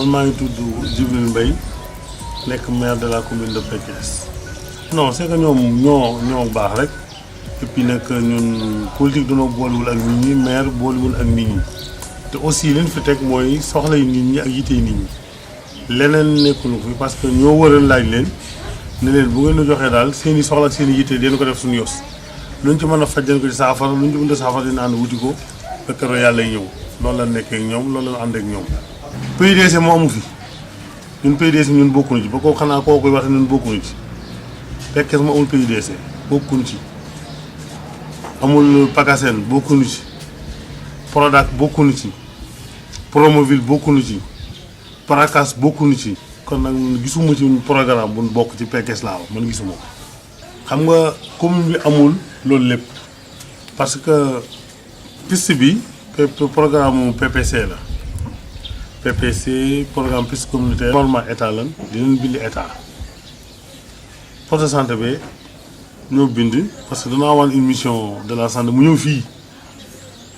man maa ngi tudd Djibril Mbaye nekk maire de la commune de Pekes. non c'est que ñoo baax rek et puis nag ñun politique dañoo boolewul ak nit ñi maire boolewul ak nit ñi te aussi leen fi teg mooy soxlay nit ñi ak yitey nit ñi leneen nekkul fi parce que ñoo waral laaj leen ne leen bu ngeen di joxee daal seen i soxla ak seen i yite dinañ ko def suñu yos luñ ci mën a faj dañ ko ci saafara luñ ci mën a saafara dina ànd wuti ko ba keroog yàlla ñëw loolu la nekkee ak ñoom loolu la ànd ak ñoom. PUDC moo amu fi ñun PUDC ñun bokkuñu ci ba koo xanaa koo koy wax ñun bokkuñu ci Pekes moo amul PUDC bokkuñu ci amul PACASEN bokkuñu ci Prodac bokkuñu ci Promoville bokkuñu ci Paracas bokkuñu ci. kon nag gisuma ci programme bu bokk ci Pekes laa wax man gisuma ko xam nga commune bi amul loolu lépp parce que piste bi programme PPC la PPC programme piste communautaire normal état lan dinañ bind état poste de santé bi ñoo bind parce que danaa amoon une mission de la santé mu ñëw fii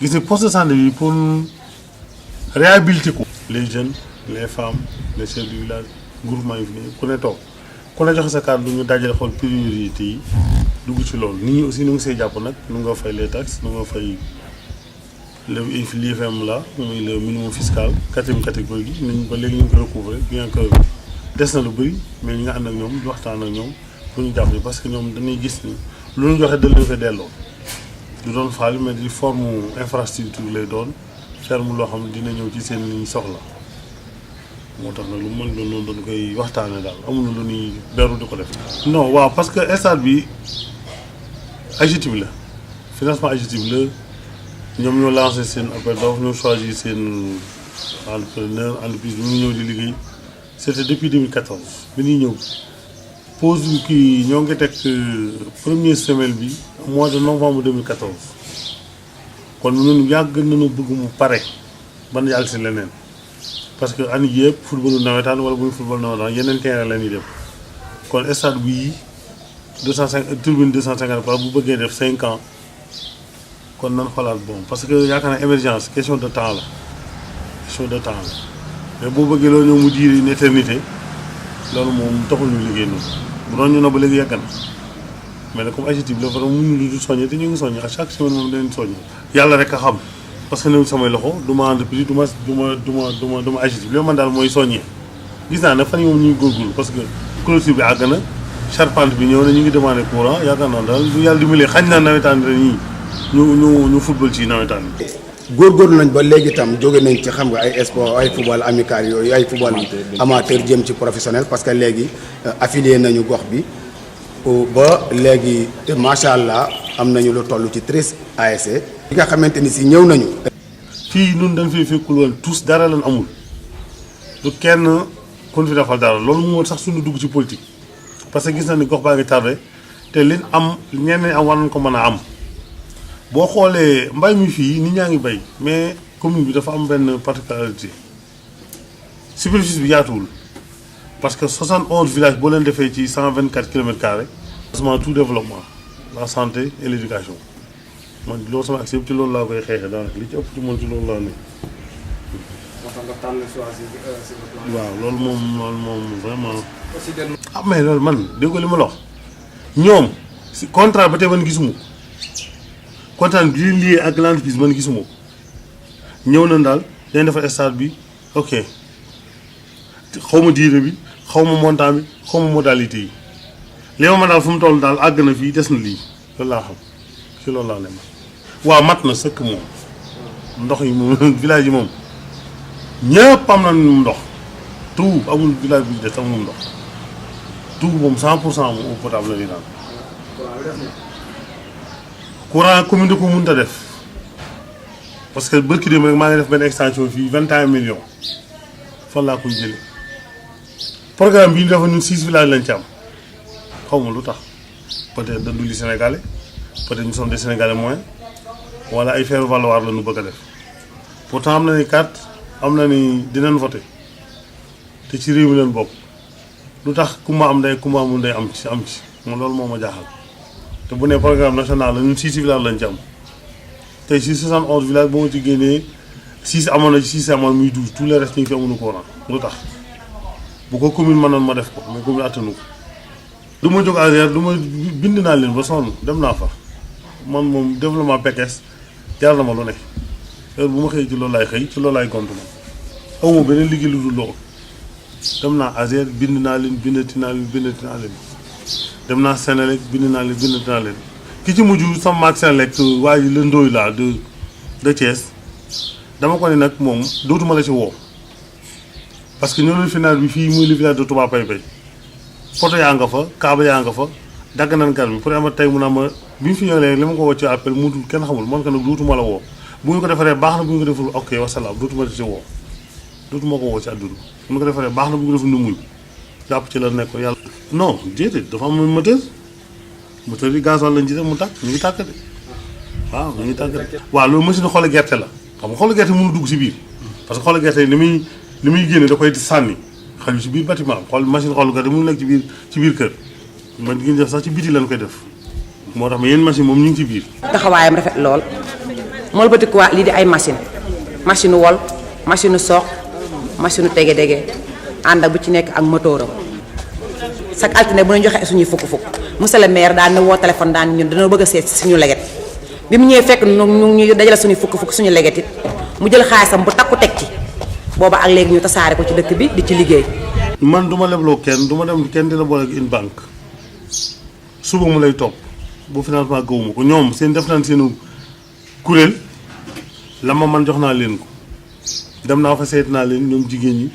gis ne poste de santé bi pour réhabiliter ko les jeunes les femmes les chefs du village groupement yi fi ne ku ne toog ku ne joxe sa kàddu ñu dajale xool priorité yi dugg ci loolu nit ñi aussi nu ngi see jàpp nag nu nga fay les taxes nu nga fay l'IFM la muy le minimum fiscal quatrième catégorie gi nit ñi ba léegi ñu ngi koy recouvrer bien que des na lu bëri mais ñi nga ànd ak ñoom di waxtaan ak ñoom pour ñu jàpp parce que ñoom dañuy gis ni lu ñu joxe dal leen fa delloo du doon faal mais di forme infrastructure lay doon ferme loo xam ne dina ñëw ci seen liñ soxla moo tax nag lu mën doon noonu doon koy waxtaane daal amul lu ñuy beru di ko def. non waaw parce que stade bi AGETIP la financement AGETIP la ñoom ñoo lancé seen appel d'offre ñoo choisir seen entrepreneur entreprise bi mu ñëw di liggéey c'était depuis 2014 bi ñuy ñëw pause kii ñoo ngi teg première semaine bi mois de novembre 2014 kon ñun yàgg nañu bëgg mu pare ban yàgg si leneen. parce que année yii yëpp footballu nawetaan wala bu ñu football nawetaan yeneen terrain la ñuy def kon stade bii 205 tribune 250 places bu bëggee def 5 ans kon nan xoolaat bon parce que yaakaar naa émergence question de temps la question de temps la mais boo bëggee loolu ñëw mu diir une éternité loolu moom taxul ñu liggéey noonu bu doon ñu ne ba léegi yàgg na mais nag comme AGETIP la vraiment mënuñu du soññe te ñu ngi soññe à chaque semaine moom dañuy soññe yàlla rek a xam. parce que néew samay loxo du ma entreprise du ma AGETIP li man daal mooy soññee gis naa ne fan yi moom ñu ngi góorgóorlu parce que clôture bi àgg na charpente bi ñëw na ñu ngi demandé courant yaakaar naa daal du yàlla dimbalee xañ naa nawetaan ren ñii ñu football ci nawetaan bi. góorgóorlu nañ ba léegi itam jóge nañ ci xam nga ay sport ay football amical yooyu ay football amateur jëm ci professionnel parce que léegi affilié nañu gox bi ba léegi macha allah am nañu lu toll ci 13 ASC. li nga xamante ni si ñëw nañu. fii ñun dañ fi fekkul woon tous dara lan amul du kenn kon fi defal dara loolu moo sax suñu dugg ci politique parce que gis na ni gox baa ngi tardé te liñ am ñenn am war nañ ko mën a am boo xoolee mbay mi fii nit ñaa ngi bay mais commune bi dafa am benn particularité superficie bi yaatuwul parce que 71 villages boo leen defee ci 124 kilomètres carrés. tout développement la santé et l'éducation. man loolu sama accès yëpp ci loolu laa koy xeexee daanaka li ci ëpp ci moom ci loolu laa ne. waaw loolu moom vraiment. ah mais loolu man dégg nga li ma la wax ñoom si contrat ba tey man gisuma ko contrat bi li lié ak l'entreprise man gisuma ko ñëw na daal dañ defar stade bi ok xaw ma durée bi xaw ma montant bi xaw ma modalité yi li ma daal fu mu toll daal àgg na fii des na lii loolu laa xam ci loolu laa ne ma. waaw mat na sëkk moom ndox yi moom village yi moom ñëpp am nañu ndox tout amul village bu des amul ndox tout moom 100% moom eau potable la ñuy naan. courant commune da ko mënut a def parce que bërki démb rek maa ngi def benn extension fii 21 millions fan laa koy jëlee programme bi ñu defoon ñun 6 villages lañ ci am xaw ma lu tax peut-être dañu li Sénégalais peut-être ñu sommes des Sénégalais moins. wala ay faire valoir la ñu bëgg a def pourtant am na ni carte am na ni dinañ voté te ci réew mi leen bokk lu tax ku ma am ndey ku ma amul ndey am ci moom loolu moo ma jaaxal te bu ne programme national la ñun 6 villages lañ ci am tey si 71 villages boo ma ci génnee 6 amoon na ci 6 amoon muy 12 tout le reste ñu ngi fi amuñu courant lu tax bu ko commune mënoon ma def ko mais commune attanu ko. du ma jóg ASER du ma bind naa leen ba sonn dem naa fa man moom développement Pekes jaar na ma lu ne heure bu ma xëyee ci loolu laay xëy ci loolu laay gontu ma aw ma beneen liggéey lu dul loolu dem naa ASER bind naa leen bindati naa leen dem naa Sénélec bind naa leen ki ci mujj sama maag Sénélec waa ji la ndóoy laa de Thiès dama ko ne nag moom dootuma la ci woo parce que ñoo leen final bi fii muy le village de Touba Pay Pay photo yaa nga fa kaaba yaa nga fa dagg nañ gar bi pour ama tey mun a ma bi ñu fi ñëwee léegi li ma ko woo ci appel mu dul kenn xamul man ko nag dootuma la woo bu ñu ko defaree baax na bu ñu ko deful ok wasalaam dootuma la ci woo dootuma ko woo ci àdduna bu ñu ko defaree baax na bu ñu ko deful nu muñ jàpp ci la nekk yàlla non déedéet dafa am moteur yi gasoil lañ ci def mu tàkk ñu ngi tàkk de waaw ñu ngi tàkk de waaw loolu machine xoole gerte la xam nga xoole gerte mënu dugg si biir parce que xoole gerte yi ni muy génne da koy sànni xel ci biir bâtiment xool machine xool gerte mënu nekk ci biir kër man di ngeen def sax ci biti lañ koy def moo tax ma yenn machine moom ñu ngi ci biir taxawaayam rafet lool mool bëtik waa lii di ay machine wol machine soq machine tege ànd ak bu ci nekk ak motooram chaque altine bu ñu joxe suñuy fukk monsieur le maire daan na woo téléphone daan ñun dañoo bëgg a seet suñu leget bi mu ñëwee fekk ñu dajale suñuy fukk suñu leget it mu jël xaalisam bu takku teg ci booba ak léegi ñu tasaare ko ci dëkk bi di ci liggéey. man du ma lebloo kenn du ma dem kenn dina boole ak une banque suba mu lay topp bu financement gëwuma ko ñoom seen def nañ seenu kuréel la ma man jox naa leen ko dem naa fa seet naa leen ñoom jigéen ñi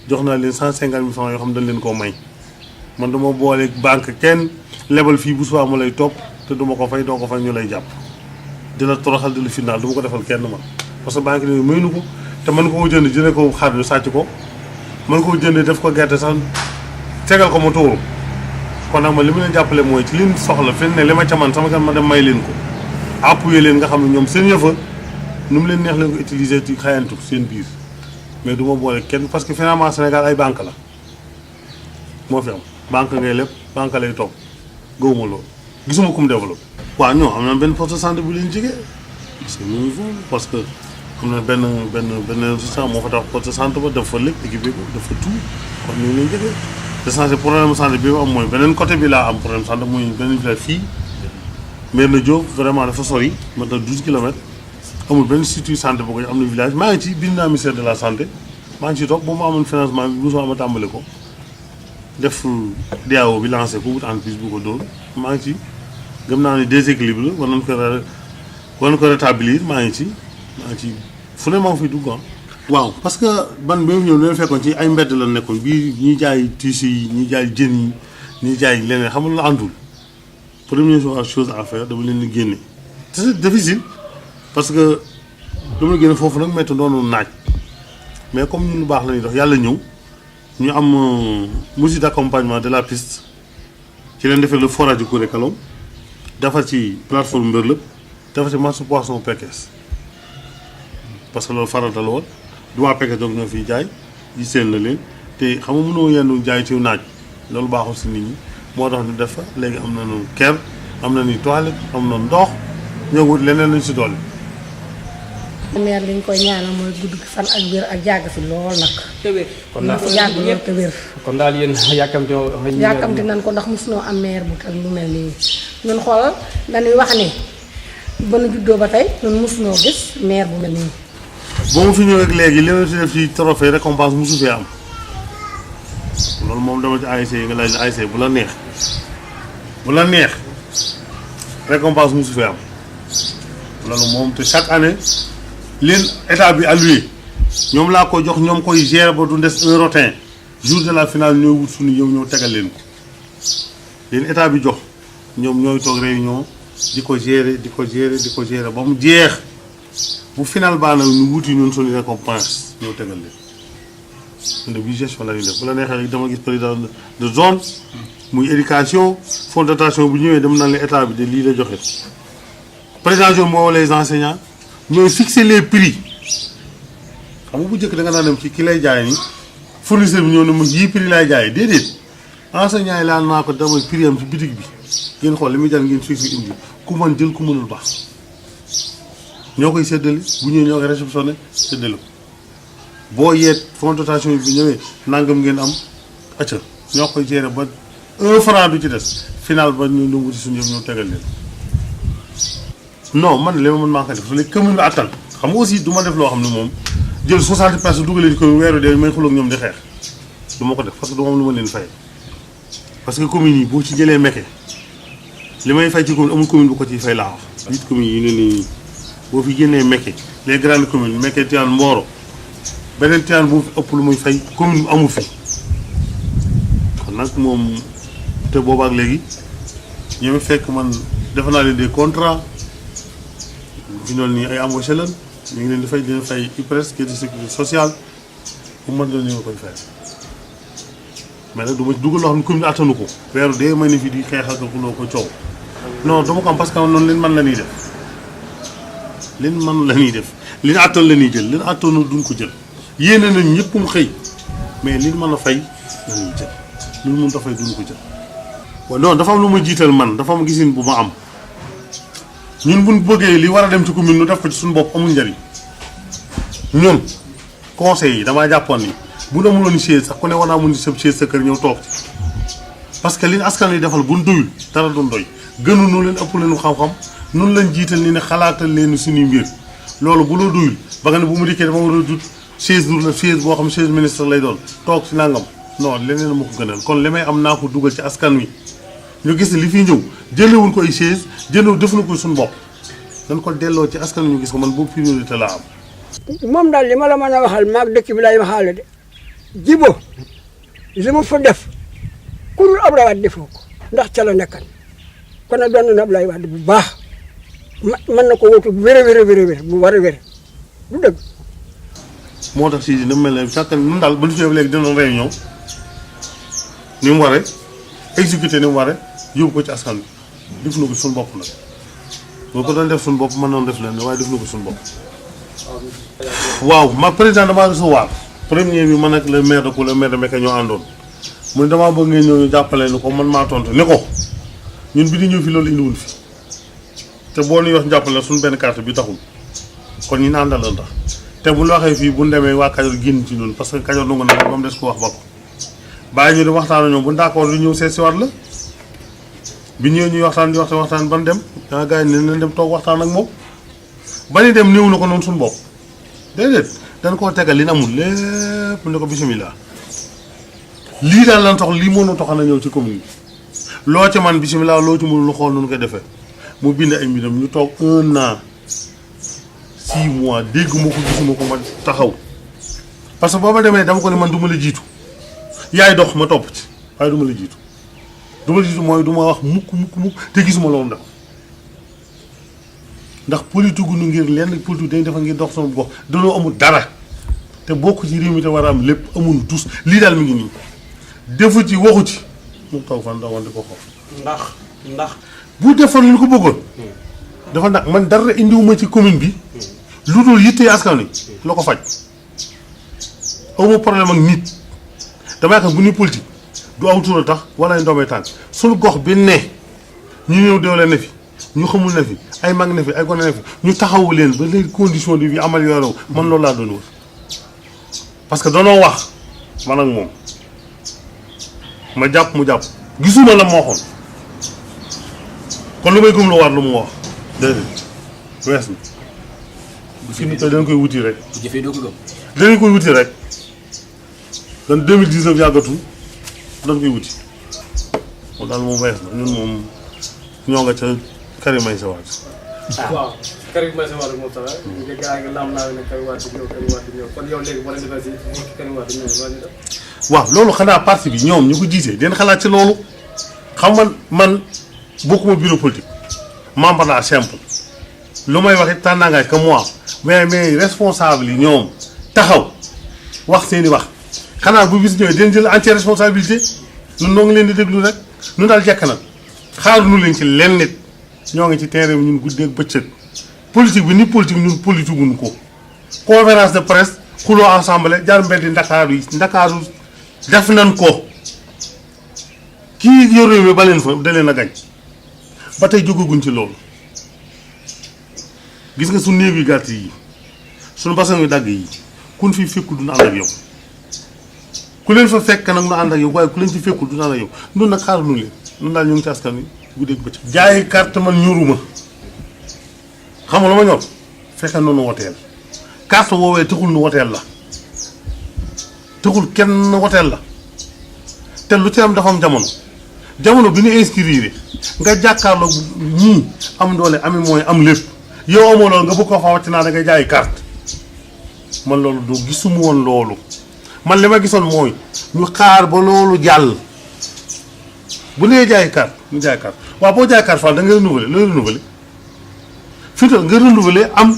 jox naa leen 150 000 francs yoo xam dañ leen koo may man duma boole banque kenn lebal fii bu subaa mu lay topp te duma ko fay doo ko fay ñu lay jàpp di la toroxal di la final du ma ko defal kenn man parce que banque ni may nu ko te mën koo jënd ko xar ñu sàcc ko mën koo jënd def ko gerte sax tegal ko mu tuuru kon nag ma li mu leen jàppale mooy ci liñ soxla fi ne li ma ca man sama kan ma dem may leen ko appuyer leen nga xam ne ñoom seen yëfa nu mu leen neex leen ko utiliser ci xayantu seen biir mais du ma boole kenn parce que finalement Sénégal ay banque la moo fi am banque ngay lépp banque lay topp gëwuma loolu gisuma ku mu développé. waaw ñoo am na benn poste de santé bu leen jege c'est nouveau parce que am na benn restaurant moo fa tax poste de santé ba def fa lépp équipé ko def fa tout kon ñu ngi leen jege te santé problème santé bi am mooy beneen côté bi laa am problème santé muy beneen village fii Mérina Diop vraiment dafa sori maintenant 12 kilomètres amul benn institut santé boo ko am na village maa ngi ci bind naa ministère de la santé maa ngi ciy toog ba mu amoon financement bi bu soo ma tàmbale ko def DAO bi lancé ko wut entreprise bu ko dóor maa ngi ci gëm naa ne déséquilibre la war nañ ko rétablir maa ngi ci fu ne maa ngi fiy dugg waaw parce que ban bi ñëw leen fekkoon ci ay mbedd la nekkoon bii ñuy jaay tissu yi ñuy jaay jën yi ñuy jaay leneen xamul la àndul première chose à faire dama leen di génne c'est difficile parce que dama la génne foofu nag métti doonu naaj mais comme ñun lu baax la ñuy dox yàlla ñëw ñu am mesure d'accompagnement de la piste ci leen defee le forage du Kouré Kalom defar ci plateforme Mbërlëp defar ci marché poisson Pekes parce que loolu farata la woon du waa Pekes donc ñoo fiy jaay yi seen na leen te xam nga mënoo yenn jaay ci naaj loolu baaxul si nit ñi moo tax ñu def fa léegi am nañu ker am nañu toilette am na ndox ñoo wut leneen lañ si dolli. maire li ñu koy ñaanal mooy gudd fan ak wér ak yàgg fi lool nag. te wér kon daal yàgg lool te wér. kon daal yéen yàkkamti nañ ko ndax mosunoo am maire bu teg lu mel nii ñun xoolal dañuy wax ne ba nu juddoo ba tey ñun mosunoo gis maire bu mel nii. ba mu fi ñëwee ak léegi li ma si def ci trophée récompense mosu fee am loolu moom dama ci ASC yi nga laaj ASC bu la neex récompense mosu fee am loolu moom te chaque année. leen état bi alloué ñoom laa ko jox ñoom koy gérer ba du des un rotin jour de la finale ñooy wut suñu yow ñoo tegal leen ko leen état bi jox ñoom ñooy toog réunion di ko gérer ba mu jeex bu final baa nag ñu wuti ñun suñu récompense ñoo tegal leen ñun de bi gestion la ñuy def bu la neexee rek dama gis président de zone muy éducation fonds de dotation bu ñëwee dem naan la état bi de lii la joxe président zone moo les enseignants ñooy fixer les prix xam nga bu njëkk da nga naan dem ci ki lay jaay ni fournisseur bi ñëw ne ma yii prix lay jaay déedéet enseignant yi laa naa ko damay prix am ci bitig bi ngeen xool li muy jar ngeen fixé indi ku mën jël ku mënul baax ñoo koy séddale bu ñëwee ñoo koy réceptionné séddale ko boo yeet fonds de dotation bi ñëwee nangam ngeen am acca ñoo koy gérer ba 1 franc du ci des final ba ñu wuti suñu yëf ñoo tegal leen. non man li ma mën maa ko def léegi commune bi attan xam nga aussi du ma def loo xam ne moom jël 60 personnes dugaleen ko weeru dee may xuloog ñoom di xeex du ma ko def parce que du ma am lu ma leen fay parce que commune yi boo ci jëlee mekke li may fay ci commune amul commune bu ko ciy fay laa wax. 8 communes yi ne nii boo fi génnee mekke les grandes communes mekke Tivaouane Mboro beneen Tivaouane bu fi ëpp lu muy fay commune amul fi kon nag moom te boobaak léegi ñoo fekk man defe naa leen des contrats fi noonu nii ay embauché lan ñu ngi leen di fay di leen fay IPRES caisse de sécurité sociale bu mën doon ñu nga koy fay mais nag du ma dugal loo xam ne commune attanu ko weeru dee may ne fi di xeex ak xuloo ko coow non dama ko am parce que noonu leen mën la ñuy def leen mën la ñuy def li ñu attan la ñuy jël li ñu attanu duñ ko jël yéene nañ ñëpp mu xëy mais li ñu mën a fay la ñuy jël lu ñu mën a fay duñ ko jël waaw non dafa am lu ma jiital man dafa am gisin bu ma am ñun buñ bëggee li war a dem ci commune nu def ko ci suñu bopp amul njëriñ ñun conseil yi damaa jàppoon ni bu ñu amuloon chaise sax ku ne war naa mun sa chaise sa kër ñëw toog parce que li ñu askan wi defal buñ doyul dara duñ doy gënu nu leen ëpp leen xam-xam nun lañ jiital ni ne xalaatal leen suñuy mbir loolu bu loo doyul ba nga ne bu mu dikkee dama war a jut chaise dur la chaise boo xam chaise ministre lay doon toog si nangam non leneen ma ko gënal kon li may am naa ko dugal ci askan wi ñu gis ne li fiy ñëw jëlewuñ ko ay chaise jëlew def na ko suñu bopp dañ ko delloo ci askan wi ñu gis ko man boobu priorité laa am. moom daal li ma la mën a waxal maag dëkk bi lay waxaale de jibo li mu fa def ku dul Abdoulaye Wade defoo ko ndax ca la nekkan kon nag doon na Abdoulaye Wade bu baax mën na ko wóotu bu wér bu war a wér du dëgg. moo tax si dina mel ne chaque ñun daal ba ñu fi léegi dinañ réunion ni mu waree exécuté ni mu waree yóbbu ko ci askan wi def na ko suñu bopp nag boo ko doon def suñu bopp mën noonu def leen waaye def na ko suñu bopp. waaw ma président damaa recevoir premier bi man ak le maire de Koul le maire de Mekhe ñoo àndoon mu ne damaa bëgg ngeen ñëw ñu jàppale ni ko man maa tontu ne ko ñun bi di ñëw fi loolu indiwul fi te boo ñuy wax jàppale suñu benn carte bi taxul kon ñu naan àndal tax te bu ñu waxee fii bu ñu demee waa Kajoor génn ci ñun parce que Kajoor nangu na ba mu des ko wax ba ko bàyyi ñu di waxtaan ak ñoom bu ñu d'accord di ñëw seet si waat la bi ñëwee ñuy waxtaan di waxtaan ban dem daa gars yi ne leen dem toog waxtaan ak moom ba ni dem néew na ko noonu suñu bopp déedéet dañ koo tegal li ñu amul lépp ne ko bisimilah lii daal lan tax lii mënoo tax na ñëw ci commune bi loo ci man bisimilah loo ci mënul lu xool nu koy defee mu bind ay mbiram ñu toog 1 an 6 mois dégg ma ko gisuma ko ma taxaw parce que boo ma demee dama ko ne man du ma la jiitu yaay dox ma topp ci waaye du ma la jiitu du ma la jiitu mooy du ma wax mukk te gisuma loolu ndax politique gu nu ngir lenn politique dañ defa ngir dox sama gox danoo amul dara te bokk ci réew mi te war a am lépp amul dus lii daal mi ngi nii defu ci waxu ci mu taw fan dawoon di ko xool ndax bu defoon li ñu ko bëggoon dafa nag man dara indiwuma ci commune bi lu dul yitte askan wi la ko faj awma problème ak nit dama yaakaar bu ñuy politique du aw tur a tax wala ay ndoomee tànk suñu gox bi ne ñu ñëw doole ne fi ñu xamul ne fi ay mag ne fi ay gone ne fi ñu taxawu leen ba les conditions de vie amélioré wu man loolu laa doon wër parce que danoo wax man ak moom ma jàpp mu jàpp gisuma la ma waxoon kon lu may gëm la war lu mu wax déedéet wees na fi mu toll dañ koy wuti rek jëfee doo ko gëm. dañ koy wuti rek dan 2019 yàggatul dañ koy wuti moom daal moom wees na ñun moom ñoo nga ca Karim Meïssa Wade. waaw Karim Meïssa Wade moom sax nga gaa ngi lam naa ne Karim Wade ñëw kon yow léegi boo leen defee si Karim Wade ñëw waaw loolu xanaa parti bi ñoom ñu ko jiite den xalaat ci loolu xam man bokkuma bureau politique membre la simple lu may wax it tànnaangaay que moi mais responsable yi ñoom taxaw wax seen i wax xanaa bu bis ñëwee den jël entière responsabilité ñun noo ngi leen di déglu rek ñun daal jekk na xaaruñu leen ci lenn nit ñoo ngi ci terrain bi ñun guddee ak bëccëg politique bi ni politique ñun politique wuñ ko conférence de presse xuloo assemblée jaar mbedd ndakaaru yi ndakaaru def nañ ko kii yor réew mi ba leen fa da leen a gañ ba tey jógaguñ ci loolu gis nga su néeg yu gàtt yi suñu basan yu dagg yi kun fi fekkul du ànd ak yow ku leen fa fekk nag nu ànd ak yow waaye ku leen fi fekkul du ànd ak yow noonu nag xaaruñu leen noonu daal ñu ngi ci askan wi guddeeg bëccëg. jaay carte man ñoruma xam nga lu ma ñor fexe noonu woteel carte woowee taxul nu woteel la taxul kenn woteel la te lu ci am dafa am jamono bi ñu inscrire nga jàkkaarloog ñii am doole ami mooy am lépp yow amoo loolu nga bëgg koo fa wàcc naa da ngay jaay carte man loolu doo gisuma woon loolu man li ma gisoon mooy ñu xaar ba loolu jàll bu nee jaay carte ñu jaay carte waaw boo jaay carte fan da nga renouveler looy renouveler fii tam nga renouveler am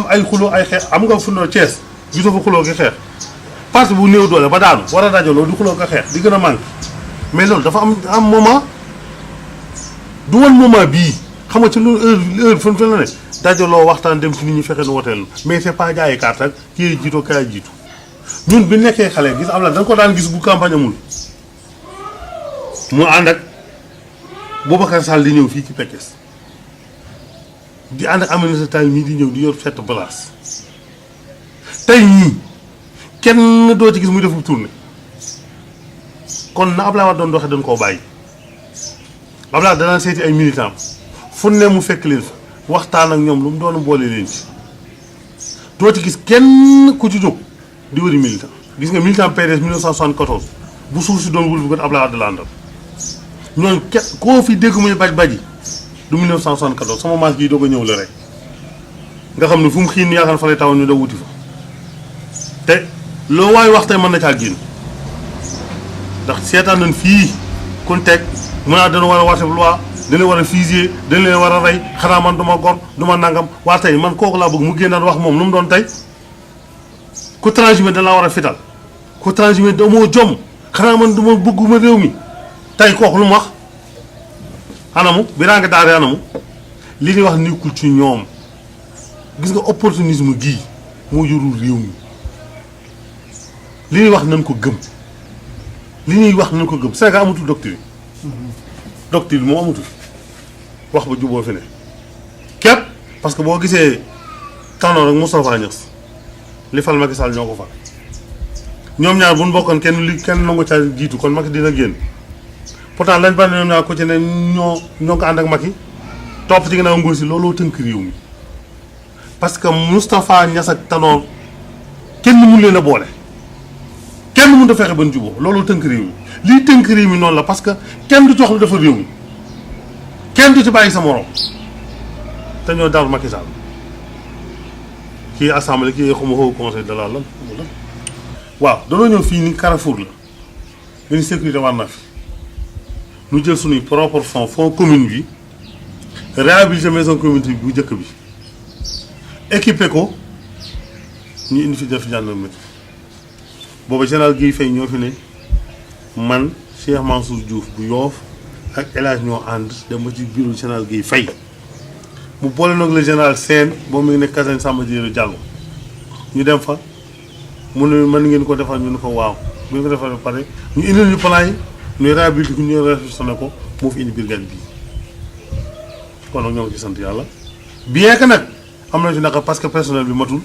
ay xuloo ay xeex am nga fu no Thiès gisoo fa xuloo gi xeex parti bu néew doole ba daanu war a dajaloo di xuloo ko xeex di gën a manqué mais loolu dafa am moment du woon moment bii xam nga ci loolu heure fan la ne dajaloo waxtaan dem ci nit ñi fexe nu woteel mais c'est pas jaayi carte ak kii jiitoo kaay jiitu ñun bi nekkee xale gis am la dañ ko daan gis bu campagne amul mu ànd ak Boubacar Sall di ñëw fii ci Pekes di ànd ak Aminata Tall mii di ñëw di yor fête place tey ñii kenn doo ci gis muy defu tournée kon na Abdoulaye Wade doon doxee dañ koo bàyyi Abdoulaye danaa seeti ay militants fu ne mu fekk leen fa waxtaan ak ñoom lu mu doon boole leen ci doo ci gis kenn ku ci jóg di wëri militant gis nga militant PDS 1974 bu suuf si doon wul bu ko Abdoulaye Wade la àndal ñooñu koo fi dégg muy baji du 1974 sama maas gii doog a ñëw la rek nga xam ne fu mu xiin yaakaar fa lay taw ñu daw wuti fa te loo waay wax tey mën na caa génn ndax seetaan nañ fii kun teg mën naa dana war a wate loi dana war a fusiller dana leen war a rey xanaa man du ma gor du ma nangam waa tey man kooku laa bëgg mu génnaat wax moom lu mu doon tey ku transhumé da laa war a fital ku transhumé da moo jom xanaa man du ma bëgguma réew mi tey kooku lu mu wax anamu biraa nga daare anamu li ñuy wax nekkul ci ñoom gis nga opportunisme gii moo yorul réew mi li ñuy wax nañ ko gëm li ñuy wax nañ ko gëm Sénégal amatul doctrine doctrine moo amatul wax ba juboo fi ne képp parce que boo gisee Tanor ak Moustapha Niasse li fal Macky Sall ñoo ko fal ñoom ñaar bu ñu bokkoon kenn nangu ca jiitu kon Macky dina génn pourtant lañ bari ñoom ñaar ko ci ne ñoo ko ànd ak Macky topp ci ginnaaw nguur si looloo tënk réew mi parce que Moustapha Niasse ak Tanor kenn mun leen a boole kenn mënut a fexe ban juboo looloo tënk réew mi lii tënk réew mi noonu la parce que kenn du jox lu dafa réew mi kenn du ci bàyyi sa morom te ñoo daal Macky Sall kii assemblée kii xuma Haut Conseil de la lan waaw danoo ñëw fii ni Carrefour la une sécurité war na fi ñu jël suñuy propre fonds commune bi réhabiliter maison communauté bi bu njëkk bi équipé ko ñu indi fi def gendarmerie booba général Guèye Faye ñoo fi ne man Cheikh Mansour Diouf bu Yoof ak El Hadj ñoo ànd dem ba ci bureau général Guèye Faye mu boole nag le général Sène boobu mu ngi nekk Kasane Samba Diéry Diallo ñu dem fa mu ne mën ngeen ko defal ñu ne ko waaw bu ñu ko defal ba pare ñu indil ñu plan yi ñuy réhabilité ko ñu réfectionné ko moo fi indi brigade bii kon nag ñoo ngi ci sant yàlla bien que nag am na ci naka parce que personnel bi matul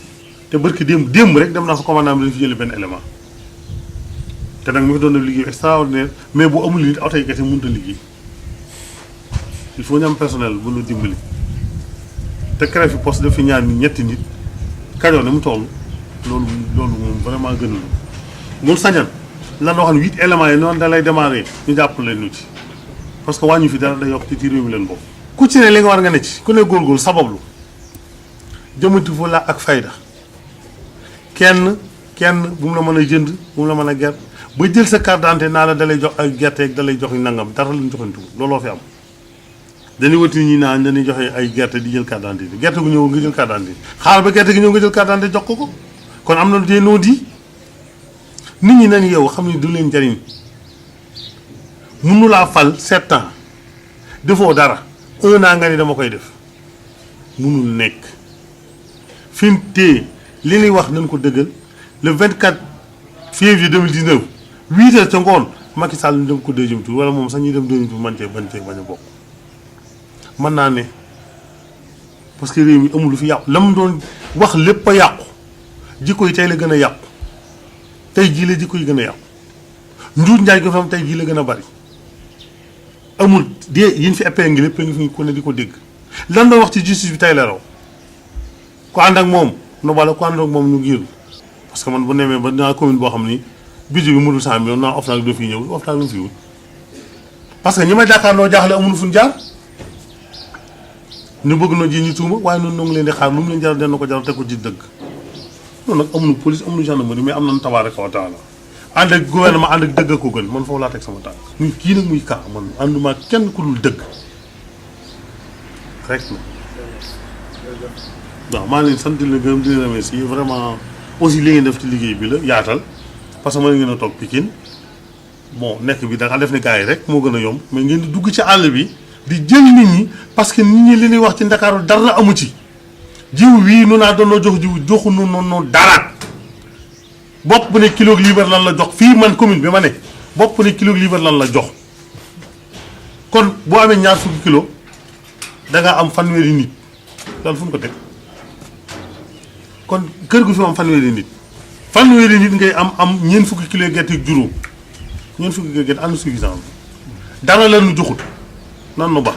te barki démb rek dem naa fa commandant bi dañu fi jëlee benn élément te nag mi ngi doon def liggéey extraordinaire mais bu amul nit oto yi kese mënut a liggéey il faut ñu am personnel bu ñu dimbali te crève fi poste def fi ñaar nit ñetti nit Kajoor ne mu toll loolu moom vraiment gënul mun sañan lan waxoon 8 éléments yi noonu da lay démarrer ñu jàppale ñu ci parce que wàññi fi dara day yokk ci réew mi leen bokk. ku ci ne li nga war nga ne ci ku ne góorgóorlu sabablu jëmati fu la ak fayda kenn bu mu la mën a jënd bu mu la mën a ger ba jël sa carte d'identité naa la dalay jox ay gerte ak dalay jox nangam dara luñ joxantu looloo fi am. dañuy wëti ñi naan dañuy joxe ay gerte di jël carte d'identité gerte gu ñëw nga jël carte d'identité xaar ba gerte gi ñëw nga jël carte d'identité jox ko kon am na lu dee noo di nit ñi nañ yow xam ne du leen jariñ mënu laa fal 7 ans defoo dara 1 an nga ni dama koy def mënul nekk fi mu téye li ñuy wax nañ ko dëggal le 24 février 2019 8h ca ngoon Macky Sall ñu dem ko deuxième tour wala moom sax ñuy dem deuxième tour bañ a bokk mën naa ne parce que réew mi amul lu fi yàqu la mu doon wax lépp a yàqu jikko yi tey la gën a yàqu tey jii la jikko yi gën a yàqu njuut njaay ko fi am tey jii la gën a bari amul de yi ñu fi épee ngi lépp ngi fi ku ne di ko dégg lan la wax ci justice bi tey la raw ku ànd ak moom no wala ku ànd ak moom ñu giir parce que man bu nemee ba dinaa commune boo xam ni budget bi mënul 100 millions naa OFNAC doo fi ñëw OFNAC lu mu fi wut parce que ñi ma jàkkaarloo jaaxle amuñu fu ñu jaar ñu bëgg na ji ñu tuuma waaye noonu noo ngi leen di xaar lu mu leen jaral den na ko jaral teg ko ci dëgg noonu nag amuñu police amuñu gendarmerie mais am nañu tabaaraka wa taala ànd ak gouvernement ànd ak dëgg ko gën man foofu laa teg sama tànk muy kii nag muy kaa man ànduma kenn ku dul dëgg rek na waaw maa ngi leen sant di leen gërëm di leen remercier vraiment aussi li ngeen def ci liggéey bi la yaatal parce que mën ngeen a toog Pikine bon nekk bi da nga def ne gars yi rek moo gën a yomb mais ngeen di dugg ci àll bi di jël nit ñi parce que nit ñi li ñuy wax ci Ndakaaru dara amu ci jiw wii nu naa doonoo jox jiw joxu nu noonu dara bopp bu ne kilo liibar lan la jox fii man commune bi ma ne bopp bu ne kilo liibar lan la jox kon boo amee ñaar fukki kilo da nga am fanweeri nit loolu fu mu ko teg kon kër gu fi am fanweeri nit ngay am ñeent fukki kilo gerte ak juróom ñeent fukki kilo gerte am na suffisant dara la nu joxut nan nu ba